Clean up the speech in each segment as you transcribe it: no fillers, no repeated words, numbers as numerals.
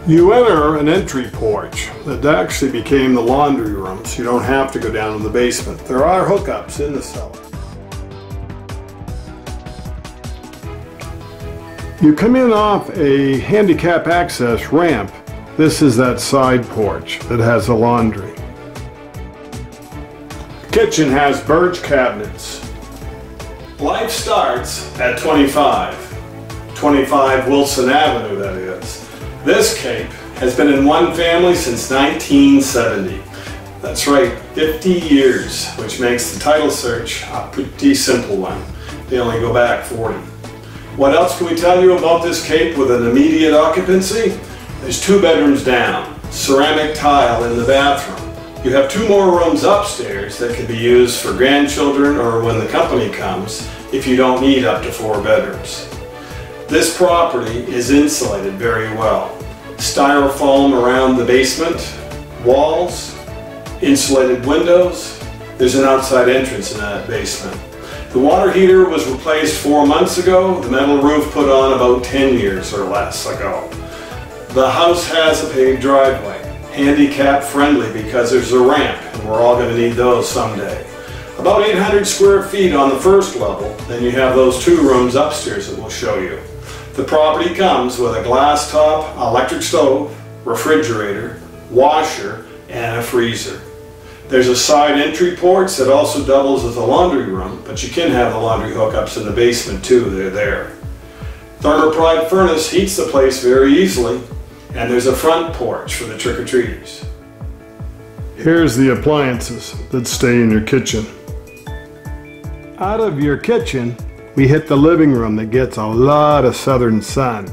You enter an entry porch that actually became the laundry room, so you don't have to go down to the basement. There are hookups in the cellar. You come in off a handicap access ramp. This is that side porch that has a laundry. The kitchen has birch cabinets. Life starts at 25 Wilson Avenue, that is. This cape has been in one family since 1970. That's right, 50 years, which makes the title search a pretty simple one. They only go back 40. What else can we tell you about this cape with an immediate occupancy? There's 2 bedrooms down, ceramic tile in the bathroom. You have 2 more rooms upstairs that can be used for grandchildren or when the company comes if you don't need up to 4 bedrooms. This property is insulated very well. Styrofoam around the basement, walls, insulated windows. There's an outside entrance in that basement. The water heater was replaced 4 months ago. The metal roof put on about 10 years or less ago. The house has a paved driveway, handicap friendly because there's a ramp and we're all going to need those someday. About 800 square feet on the first level, then you have those 2 rooms upstairs that we'll show you. The property comes with a glass top, electric stove, refrigerator, washer, and a freezer. There's a side entry porch that also doubles as a laundry room, but you can have the laundry hookups in the basement too, they're there. Thermopride furnace heats the place very easily, and there's a front porch for the trick-or-treaters. Here's the appliances that stay in your kitchen. Out of your kitchen, we hit the living room that gets a lot of southern sun.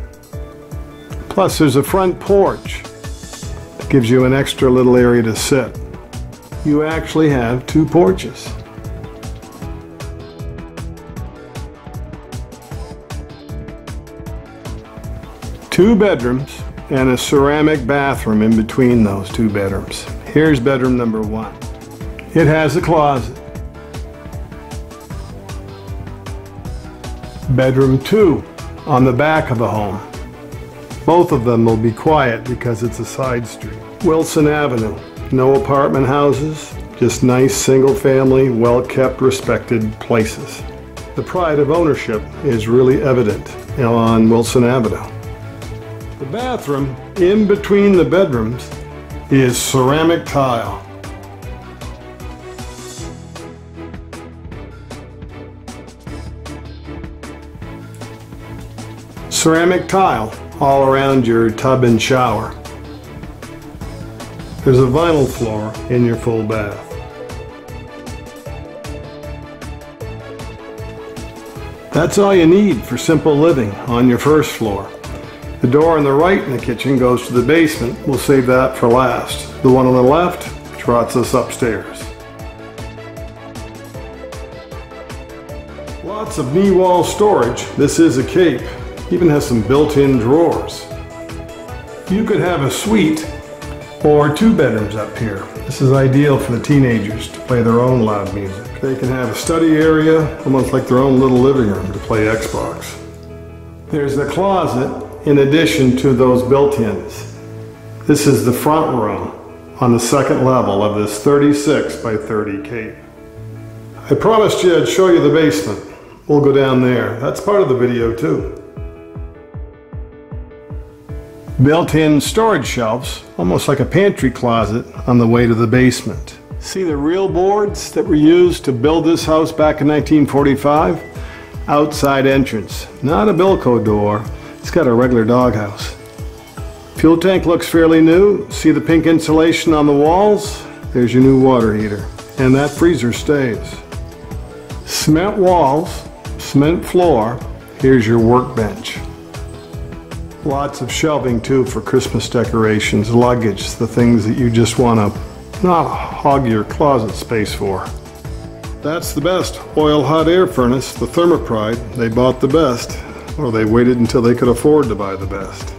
Plus there's a front porch that gives you an extra little area to sit. You actually have 2 porches. Two bedrooms and a ceramic bathroom in between those 2 bedrooms. Here's bedroom number 1. It has a closet. Bedroom 2 on the back of the home. Both of them will be quiet because it's a side street. Wilson Avenue. No apartment houses, just nice single-family, well-kept, respected places. The pride of ownership is really evident on Wilson Avenue. The bathroom in between the bedrooms is ceramic tile. Ceramic tile all around your tub and shower. There's a vinyl floor in your full bath. That's all you need for simple living on your first floor. The door on the right in the kitchen goes to the basement. We'll save that for last. The one on the left trots us upstairs. Lots of knee wall storage. This is a cape. Even has some built-in drawers. You could have a suite or 2 bedrooms up here. This is ideal for the teenagers to play their own loud music. They can have a study area, almost like their own little living room to play Xbox. There's a closet in addition to those built-ins. This is the front room on the 2nd level of this 36 by 30 cape. I promised you I'd show you the basement. We'll go down there. That's part of the video too. Built-in storage shelves, almost like a pantry closet on the way to the basement. See the real boards that were used to build this house back in 1945? Outside entrance, not a Bilco door. It's got a regular doghouse. Fuel tank looks fairly new. See the pink insulation on the walls? There's your new water heater. And that freezer stays. Cement walls, cement floor. Here's your workbench. Lots of shelving too for Christmas decorations, luggage, the things that you just want to not hog your closet space for. That's the best oil hot air furnace, the Thermopride. They bought the best, or they waited until they could afford to buy the best.